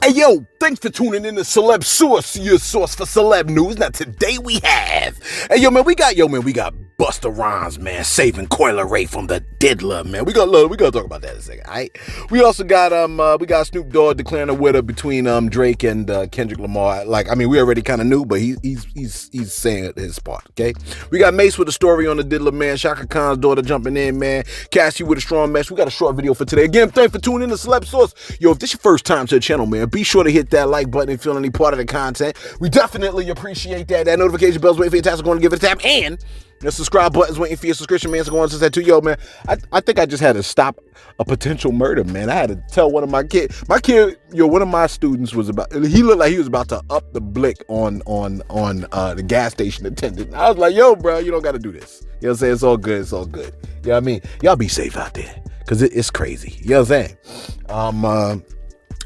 Hey yo, thanks for tuning in to Celeb Source, your source for celeb news. Now today we have, we got Busta Rhymes, man, saving Coil Ray from the diddler, man. We gotta talk about that in a second, alright? We also got Snoop Dogg declaring a winner between Drake and Kendrick Lamar. We already kind of knew, but he's saying his part, okay? We got Mace with a story on the diddler, man. Chaka Khan's daughter jumping in, man. Cassie with a strong mess. We got a short video for today. Again, thanks for tuning in to Celeb Source. Yo, if this is your first time to the channel, man, be sure to hit that like button and feel any part of the content. We definitely appreciate that. That notification bell's waiting for your task. Going to give it a tap, and the subscribe button's waiting for your subscription, man. So go on to that too. Yo, man, I think I just had to stop a potential murder, man. I had to tell one of my kids. One of my students was he looked like he was about to up the blick on the gas station attendant. I was like, yo, bro, you don't got to do this. You know what I'm saying? It's all good. It's all good. You know what I mean? Y'all be safe out there, because it's crazy. You know what I'm saying?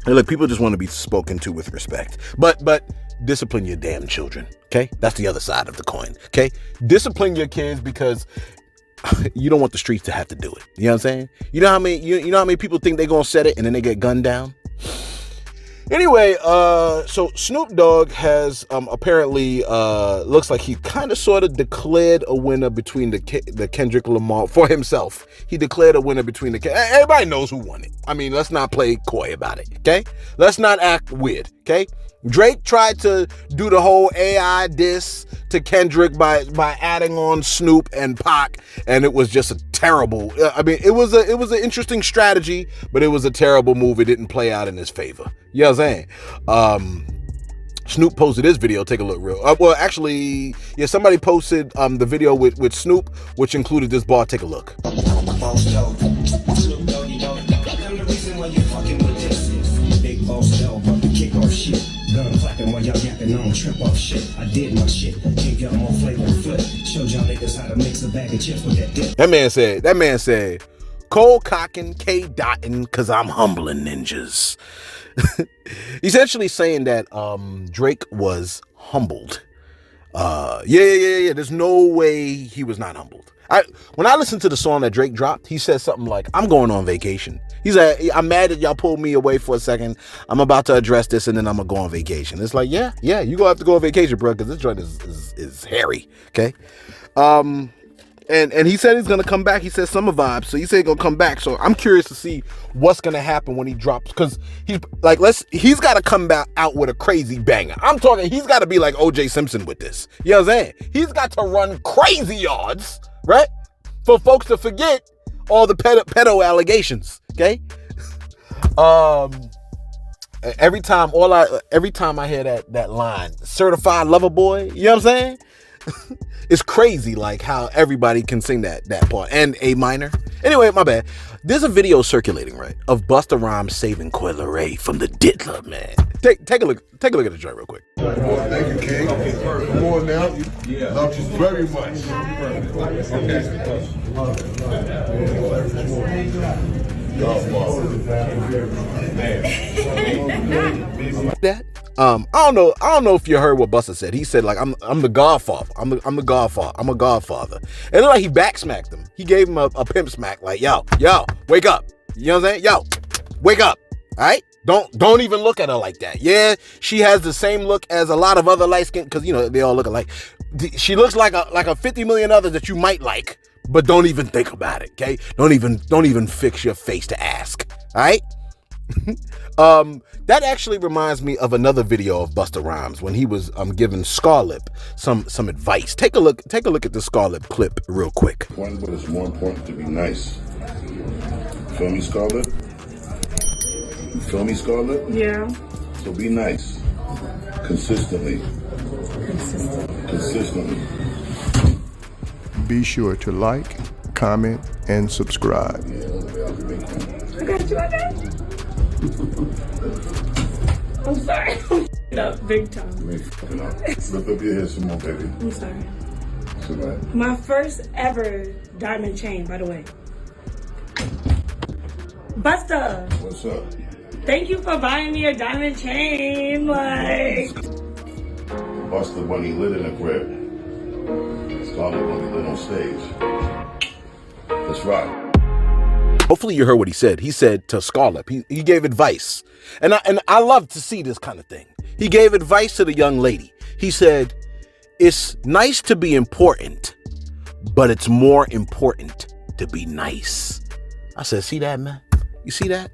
Look, people just want to be spoken to with respect, but discipline your damn children. Okay, that's the other side of the coin. Okay, discipline your kids, because you don't want the streets to have to do it. You know what I'm saying? You know how many people think they're gonna set it and then they get gunned down. Anyway, so Snoop Dogg has apparently looks like he kind of sort of declared a winner between the Kendrick Lamar for himself. He declared a winner between everybody knows who won it. I mean, let's not play coy about it, okay? Let's not act weird, okay? Drake tried to do the whole AI diss to Kendrick by adding on Snoop and Pac, and it was just a terrible. It was an interesting strategy, but it was a terrible move. It didn't play out in his favor. You know what I'm saying? Snoop posted his video. Take a look real. Somebody posted the video with Snoop, which included this bar. Take a look. Gun clapping while y'all yapping on trip off shit. I did my shit. Can't get more flavor and flip. Showed y'all niggas how to mix a bag of chips with that dip. That man said, cold cocking, K dotting, cause I'm humbling ninjas. Essentially saying that Drake was humbled. Yeah. There's no way he was not humbled. When I listened to the song that Drake dropped, he said something like, I'm going on vacation. He's like, I'm mad that y'all pulled me away for a second. I'm about to address this, and then I'm going to go on vacation. It's like, yeah, you're going to have to go on vacation, bro, because this joint is hairy, okay? And he said he's going to come back. He said summer vibes, so he said he's going to come back. So I'm curious to see what's going to happen when he drops, because he's got to come back out with a crazy banger. I'm talking, he's got to be like O.J. Simpson with this. You know what I'm saying? He's got to run crazy yards, right? For folks to forget all the pedo allegations, okay? Every time I hear that line, certified lover boy, you know what I'm saying? It's crazy, like how everybody can sing that part, and A minor. Anyway, my bad. There's a video circulating, right, of Busta Rhymes saving Coil Ray from the diddler, man. Take a look at the joint real quick. Thank you, King. Come on now. Love you very much. That I don't know if you heard what Busta said. He said, like, I'm the Godfather. I'm the Godfather. I'm a Godfather. And it looked like he backsmacked him. He gave him a pimp smack, like, yo, wake up. You know what I'm saying? Yo, wake up. All right? Don't even look at her like that. Yeah, she has the same look as a lot of other light skin, because they all look alike. She looks like a 50 million others that you might like, but don't even think about it, okay? Don't even fix your face to ask. All right? That actually reminds me of another video of Busta Rhymes when he was giving Scarlett some advice. Take a look at the Scarlett clip real quick. But it's more important to be nice. Feel me, Scarlett? You feel me, Scarlett? Yeah. So be nice. Consistently. Be sure to like, comment, and subscribe. I got you. I'm sorry. Up big time. Lift up your head some more, baby. I'm sorry. So bad. My first ever diamond chain, by the way. Busta. What's up? Thank you for buying me a diamond chain. Like, Busta when he lit in the crib. Scarlett when he lit on stage. That's right. Hopefully you heard what he said. He said to Scarlett, he gave advice. And I love to see this kind of thing. He gave advice to the young lady. He said, it's nice to be important, but it's more important to be nice. I said, see that, man? You see that?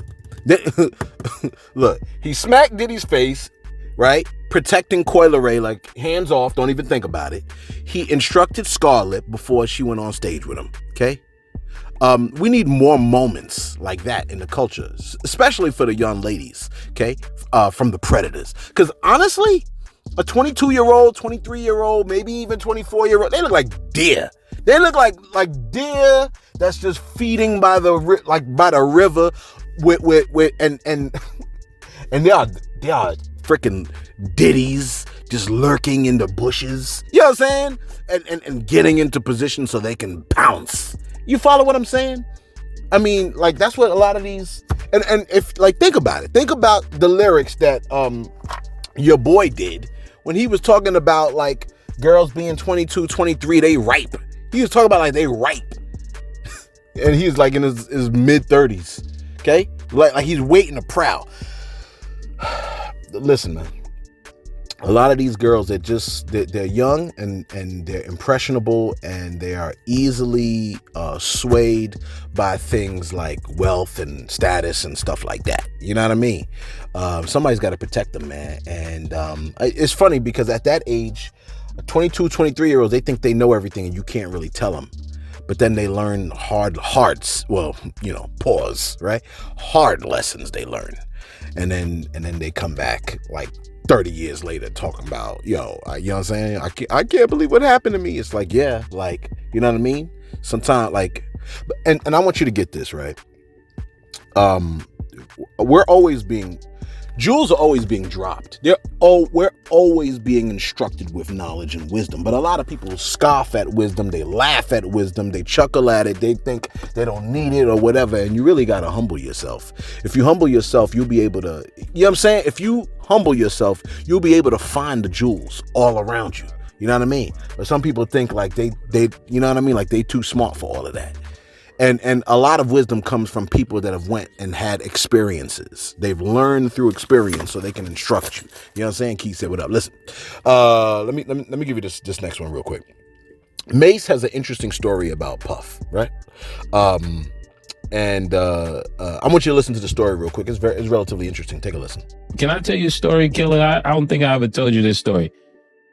Look, he smacked Diddy's face, right? Protecting Coil Ray, like hands off, don't even think about it. He instructed Scarlett before she went on stage with him, okay? We need more moments like that in the culture, especially for the young ladies, okay? From the predators. Because honestly, a 22-year-old, 23-year-old, maybe even 24-year-old, they look like deer. They look like deer that's just feeding by the river with and they are freaking Diddies just lurking in the bushes. You know what I'm saying? And getting into position so they can pounce. You follow what I'm saying? I mean, like, that's what a lot of these, and if, like, think about it. Think about the lyrics that your boy did when he was talking about, like, girls being 22, 23, they ripe. He was talking about, like, they ripe. And he's, like, in his mid-30s, okay? Like he's waiting to prowl. Listen, man. A lot of these girls, they're young and they're impressionable, and they are easily swayed by things like wealth and status and stuff like that. You know what I mean? Somebody's got to protect them, man. And it's funny because at that age, 22, 23-year-olds, they think they know everything and you can't really tell them. But then they learn hard lessons they learn. And then they come back like 30 years later talking about, you know what I'm saying? I can't believe what happened to me. It's like, yeah, like, you know what I mean? Sometimes, like, and I want you to get this, right? Jewels are always being dropped. We're always being instructed with knowledge and wisdom. But a lot of people scoff at wisdom. They laugh at wisdom. They chuckle at it. They think they don't need it or whatever. And you really got to humble yourself. If you humble yourself, you'll be able to, you know what I'm saying? If you humble yourself, you'll be able to find the jewels all around you. You know what I mean? But some people think like they you know what I mean? Like they too smart for all of that. And a lot of wisdom comes from people that have went and had experiences. They've learned through experience so they can instruct you. You know what I'm saying? Keith said, what up? Listen, let me give you this next one real quick. Mace has an interesting story about Puff, right? I want you to listen to the story real quick. It's relatively interesting. Take a listen. Can I tell you a story, Killer? I don't think I ever told you this story.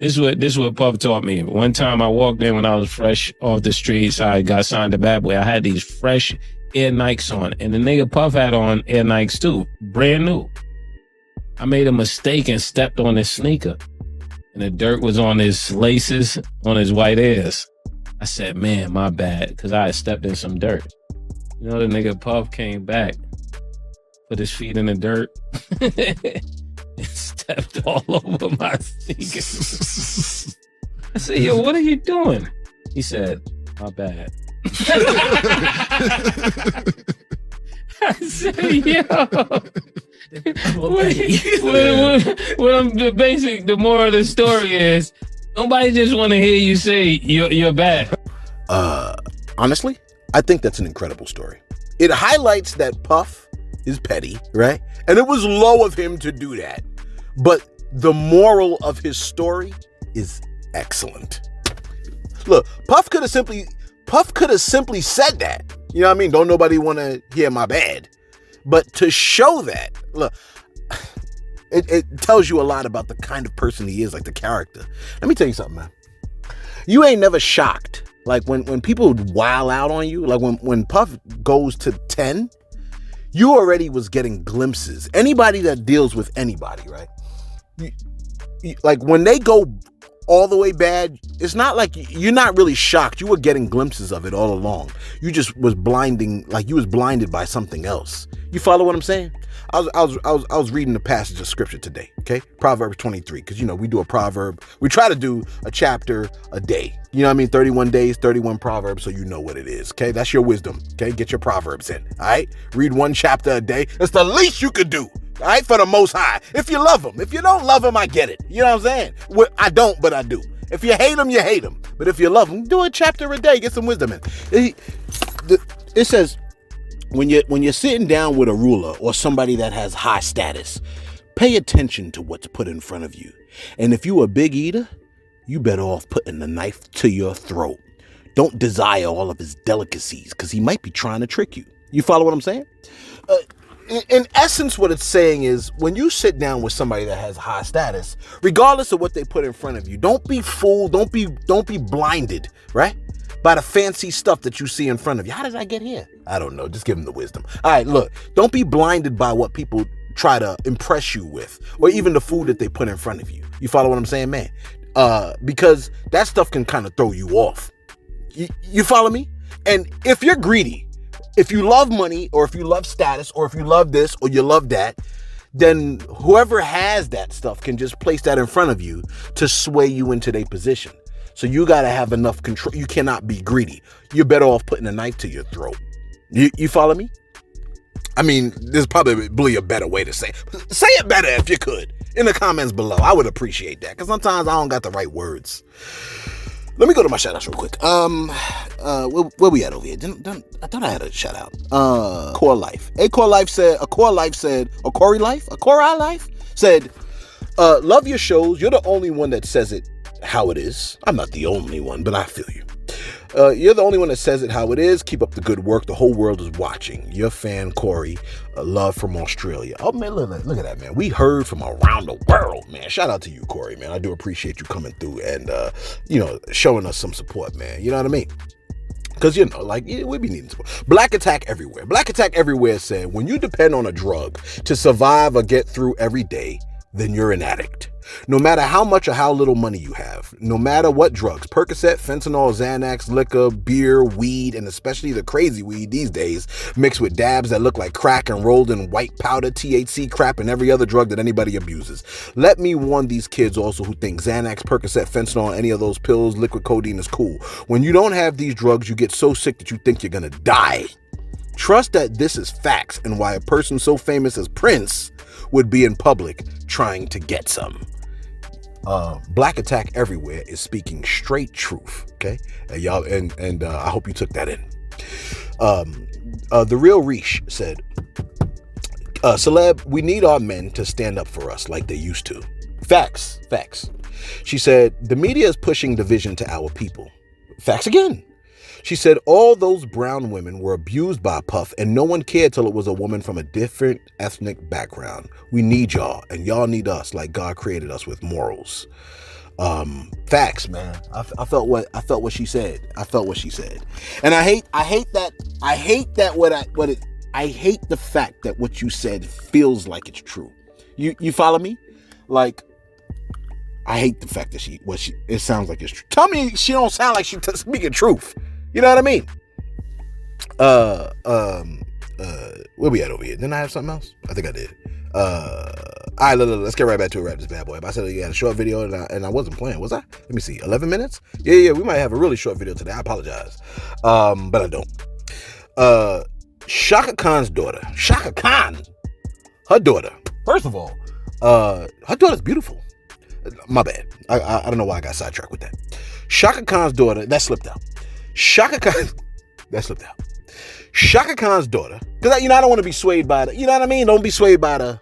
This is what Puff taught me. One time I walked in when I was fresh off the streets. I got signed to Bad Boy. I had these fresh Air Nikes on, and the nigga Puff had on Air Nikes too, brand new. I made a mistake and stepped on his sneaker, and the dirt was on his laces, on his white Airs. I said, man, my bad, because I had stepped in some dirt. You know, the nigga Puff came back, put his feet in the dirt, and stepped all over my sneakers. I said, yo, what are you doing? He said, my bad. I said, yo. The moral of the story is, nobody just want to hear you say you're bad. Honestly, I think that's an incredible story. It highlights that Puff is petty, right? And it was low of him to do that. But the moral of his story is excellent. Look, Puff could have simply said that. You know what I mean? Don't nobody want to hear my bad. But to show that, look, it tells you a lot about the kind of person he is, like the character. Let me tell you something, man. You ain't never shocked. Like when people wild out on you, like when Puff goes to 10, you already was getting glimpses. Anybody that deals with anybody, right? Like when they go all the way bad, it's not like you're not really shocked. You were getting glimpses of it all along. You just was blinding, like you was blinded by something else. You follow what I'm saying? I was reading the passage of scripture today, okay? Proverbs 23, because, you know, we do a proverb. We try to do a chapter a day. You know what I mean? 31 days, 31 proverbs, so you know what it is, okay? That's your wisdom, okay? Get your proverbs in, all right? Read one chapter a day. That's the least you could do, all right? For the Most High. If you love him. If you don't love him, I get it. You know what I'm saying? Well, I don't, but I do. If you hate him, you hate him. But if you love him, do a chapter a day. Get some wisdom in. It says, when you're sitting down with a ruler or somebody that has high status, pay attention to what's put in front of you. And if you a big eater, you better off putting the knife to your throat. Don't desire all of his delicacies, because he might be trying to trick you. You follow what I'm saying? In essence, what it's saying is, when you sit down with somebody that has high status, regardless of what they put in front of you, don't be fooled, don't be blinded, right? By the fancy stuff that you see in front of you. How did I get here? I don't know. Just give them the wisdom. All right, look, don't be blinded by what people try to impress you with, or even the food that they put in front of you. You follow what I'm saying, man? Because that stuff can kind of throw you off. You follow me? And if you're greedy, if you love money, or if you love status, or if you love this, or you love that, then whoever has that stuff can just place that in front of you to sway you into their position. So you got to have enough control. You cannot be greedy. You're better off putting a knife to your throat. You follow me? I mean, there's probably a better way to say it. Say it better if you could. In the comments below. I would appreciate that, because sometimes I don't got the right words. Let me go to my shout outs real quick. Where we at over here? I thought I had a shout out. Core Life. Core Life said, love your shows. You're the only one that says it how it is. I'm not the only one, but I feel you. You're the only one that says it how it is. Keep up the good work. The whole world is watching. Your fan, Corey. Love from Australia. Oh, man, look at that, man. We heard from around the world, man. Shout out to you, Corey, man. I do appreciate you coming through and, showing us some support, man. You know what I mean? Because, we be needing support. Black Attack Everywhere. Black Attack Everywhere said, when you depend on a drug to survive or get through every day, then you're an addict. No matter how much or how little money you have, no matter what drugs, Percocet, fentanyl, Xanax, liquor, beer, weed, and especially the crazy weed these days, mixed with dabs that look like crack and rolled in white powder, THC crap, and every other drug that anybody abuses. Let me warn these kids also who think Xanax, Percocet, fentanyl, any of those pills, liquid codeine is cool. When you don't have these drugs, you get so sick that you think you're gonna die. Trust that this is facts and why a person so famous as Prince would be in public trying to get some. Black Attack Everywhere is speaking straight truth, okay? And y'all, and I hope you took that in. The Real Reish said, Celeb, we need our men to stand up for us like they used to. Facts. She said, the media is pushing division to our people. Facts again. She said, all those brown women were abused by Puff and no one cared till it was a woman from a different ethnic background. We need y'all and y'all need us like God created us with morals. Facts, man. I felt what she said. And I hate the fact that what you said feels like it's true. You follow me? Like, I hate the fact that it sounds like it's true. Tell me she don't sound like she's speaking truth. You know what I mean? Where we at over here? Didn't I have something else? I think I did. All right, let's get right back to it. Wrap this bad boy up. I said you had a short video and I wasn't playing, was I? Let me see. 11 minutes? Yeah, we might have a really short video today. I apologize. But I don't. Chaka Khan's daughter. Chaka Khan. Her daughter. First of all, her daughter's beautiful. My bad. I don't know why I got sidetracked with that. Chaka Khan's daughter, that slipped out. Chaka Khan's daughter, because I don't want to be swayed by the, you know what I mean? Don't be swayed by the.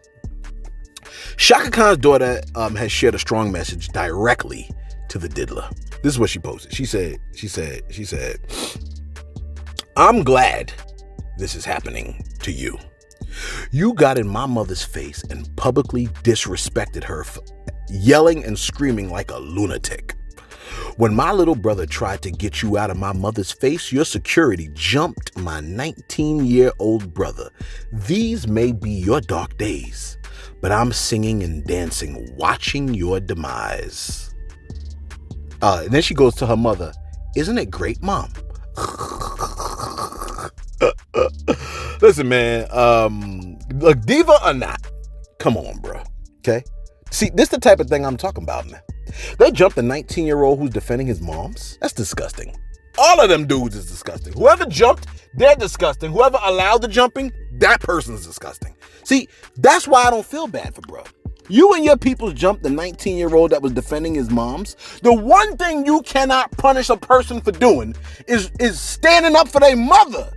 Chaka Khan's daughter has shared a strong message directly to the diddler. This is what she posted. She said, I'm glad this is happening to you. You got in my mother's face and publicly disrespected her, yelling and screaming like a lunatic. When my little brother tried to get you out of my mother's face, your security jumped my 19-year-old brother. These may be your dark days, but I'm singing and dancing, watching your demise. And then she goes to her mother, isn't it great, Mom? Listen, man, look, diva or not, come on, bro, okay? See, this is the type of thing I'm talking about, man. They jumped a 19-year-old who's defending his moms. That's disgusting. All of them dudes is disgusting. Whoever jumped, they're disgusting. Whoever allowed the jumping, that person's disgusting. See, that's why I don't feel bad for bro. You and your people jumped the 19-year-old that was defending his moms. The one thing you cannot punish a person for doing is standing up for their mother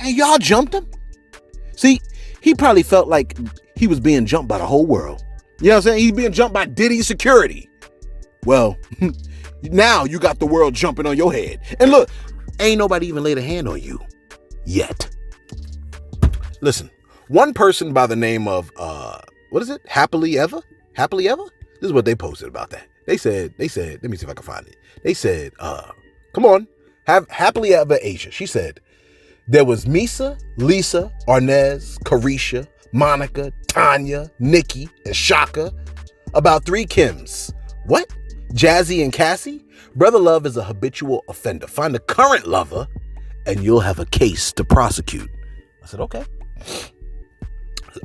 And y'all jumped him? See, he probably felt like he was being jumped by the whole world. You know what I'm saying? He's being jumped by Diddy's security. Well, now you got the world jumping on your head. And look, ain't nobody even laid a hand on you yet. Listen, one person by the name of, what is it? Happily Ever? Happily Ever? This is what they posted about that. They said, let me see if I can find it. They said, come on, have Happily Ever Asia. She said, there was Misa, Lisa, Arnez, Carisha, Monica, Tanya, Nikki, and Chaka. About 3 Kims. What? Jazzy and Cassie? Brother Love is a habitual offender. Find a current lover and you'll have a case to prosecute. I said, okay.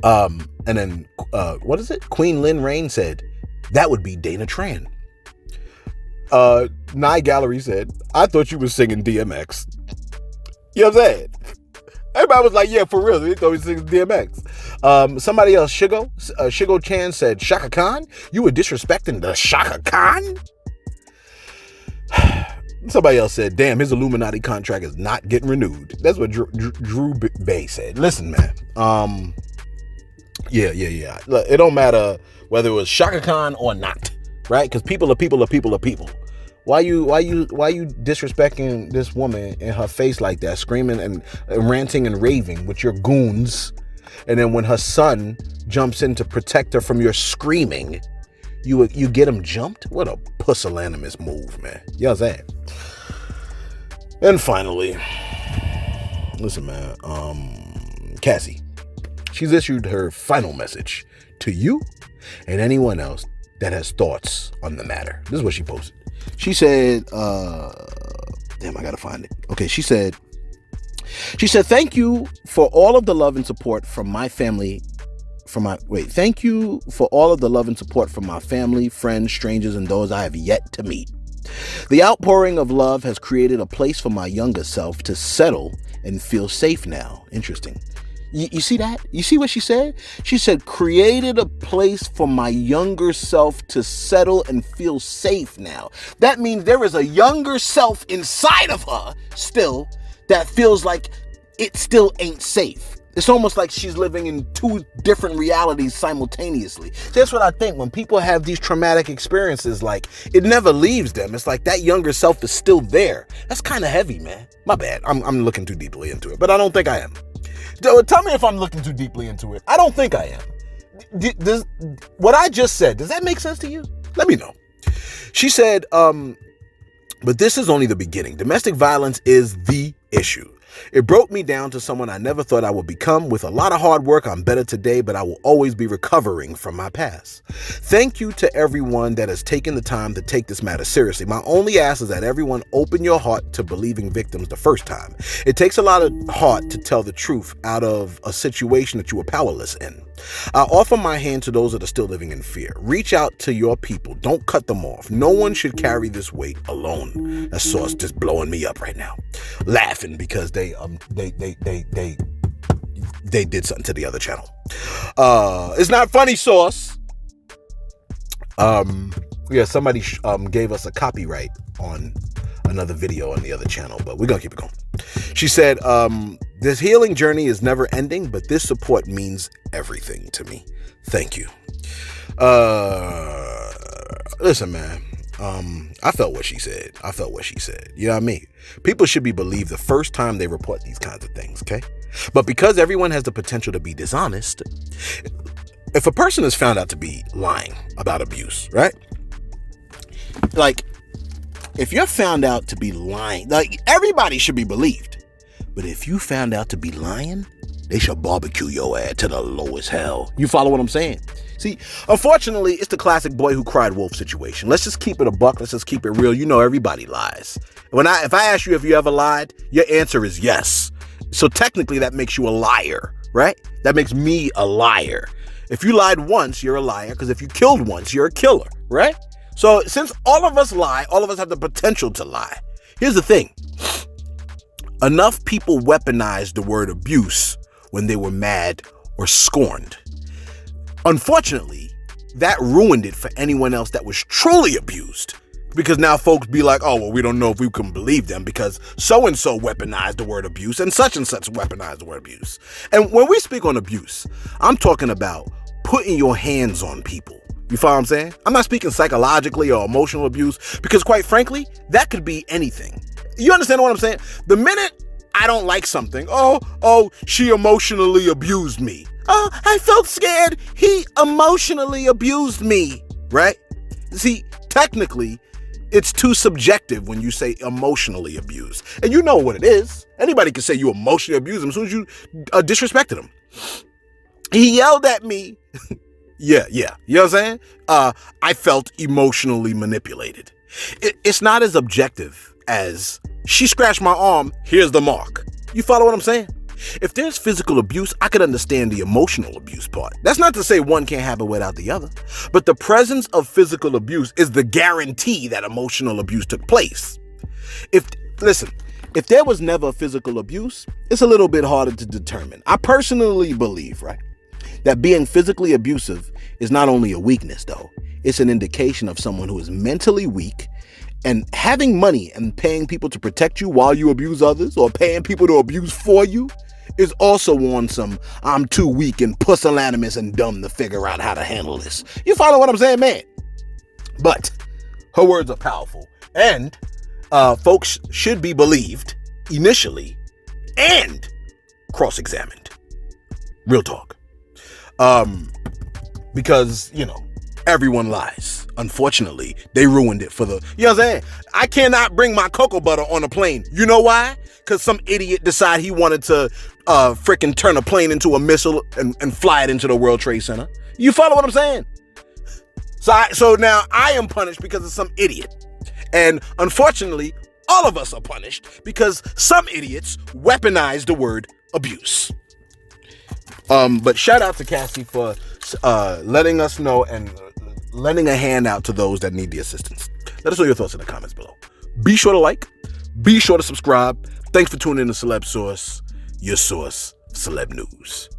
And then, what is it? Queen Lynn Rain said, that would be Dana Tran. Nye Gallery said, I thought you were singing DMX. You know what I'm saying? Everybody was like, yeah, for real. They thought he was singing DMX. Somebody else, Shigo Chan said, Chaka Khan? You were disrespecting the Chaka Khan? Somebody else said, damn, his Illuminati contract is not getting renewed. That's what Drew Bay said. Listen, man. Yeah. Look, it don't matter whether it was Chaka Khan or not, right? Because people are people are people are people. Why you disrespecting this woman in her face like that, screaming and ranting and raving with your goons, and then when her son jumps in to protect her from your screaming, you get him jumped? What a pusillanimous move, man. You know what I'm saying? And finally, listen, man, Cassie, she's issued her final message to you and anyone else that has thoughts on the matter. This is what she posted. She said, damn, I gotta find it. Okay, she said, thank you for all of the love and support from my family, thank you for all of the love and support from my family, friends, strangers, and those I have yet to meet. The outpouring of love has created a place for my younger self to settle and feel safe now. Interesting. You see that? You see what she said? She said, created a place for my younger self to settle and feel safe now. That means there is a younger self inside of her still that feels like it still ain't safe. It's almost like she's living in 2 different realities simultaneously. So that's what I think when people have these traumatic experiences, like it never leaves them. It's like that younger self is still there. That's kind of heavy, man. My bad. I'm looking too deeply into it, but I don't think I am. Tell me if I'm looking too deeply into it. I don't think I am. Does what I just said, does that make sense to you? Let me know. She said, but this is only the beginning. Domestic violence is the issue. It broke me down to someone I never thought I would become. With a lot of hard work, I'm better today, but I will always be recovering from my past. Thank you to everyone that has taken the time to take this matter seriously. My only ask is that everyone open your heart to believing victims the first time. It takes a lot of heart to tell the truth out of a situation that you were powerless in. I offer my hand to those that are still living in fear. Reach out to your people. Don't cut them off. No one should carry this weight alone. That Sauce just blowing me up right now, laughing because they did something to the other channel. It's not funny, Sauce. Yeah, somebody gave us a copyright on another video on the other channel, but we're gonna keep it going. She said, this healing journey is never ending, but this support means everything to me. Thank you. Listen, man, I felt what she said. You know what I mean? People should be believed the first time they report these kinds of things, okay? But because everyone has the potential to be dishonest, if a person is found out to be lying about abuse, right? Like, if you're found out to be lying, like, everybody should be believed. But if you found out to be lying, they should barbecue your ass to the lowest hell. You follow what I'm saying? See, unfortunately, it's the classic boy who cried wolf situation. Let's just keep it a buck. Let's just keep it real. You know, everybody lies. If I ask you if you ever lied, your answer is yes. So technically that makes you a liar, right? That makes me a liar. If you lied once, you're a liar. Because if you killed once, you're a killer, right? So since all of us lie, all of us have the potential to lie. Here's the thing. Enough people weaponized the word abuse when they were mad or scorned. Unfortunately, that ruined it for anyone else that was truly abused. Because now folks be like, oh, well, we don't know if we can believe them because so-and-so weaponized the word abuse and such weaponized the word abuse. And when we speak on abuse, I'm talking about putting your hands on people. You follow what I'm saying? I'm not speaking psychologically or emotional abuse because quite frankly, that could be anything. You understand what I'm saying? The minute I don't like something, oh, she emotionally abused me. Oh, I felt scared. He emotionally abused me, right? See, technically, it's too subjective when you say emotionally abused. And you know what it is. Anybody can say you emotionally abused him as soon as you disrespected him. He yelled at me. Yeah. You know what I'm saying? I felt emotionally manipulated. It's not as objective as she scratched my arm, here's the mark. You follow what I'm saying? If there's physical abuse, I could understand the emotional abuse part. That's not to say one can't happen without the other, but the presence of physical abuse is the guarantee that emotional abuse took place. If there was never physical abuse, it's a little bit harder to determine. I personally believe, right, that being physically abusive is not only a weakness, though. It's an indication of someone who is mentally weak, and having money and paying people to protect you while you abuse others or paying people to abuse for you is also on some I'm too weak and pusillanimous and dumb to figure out how to handle this. You follow what I'm saying, man? But her words are powerful and folks should be believed initially and cross-examined. Real talk. Because, everyone lies. Unfortunately, they ruined it for the, you know what I'm saying? I cannot bring my cocoa butter on a plane. You know why? Because some idiot decided he wanted to freaking turn a plane into a missile and fly it into the World Trade Center. You follow what I'm saying? So now I am punished because of some idiot. And unfortunately, all of us are punished because some idiots weaponize the word abuse. But shout out to Cassie for letting us know and lending a hand out to those that need the assistance. Let us know your thoughts in the comments below. Be sure to like. Be sure to subscribe. Thanks for tuning in to Celeb Source, your source for celeb news.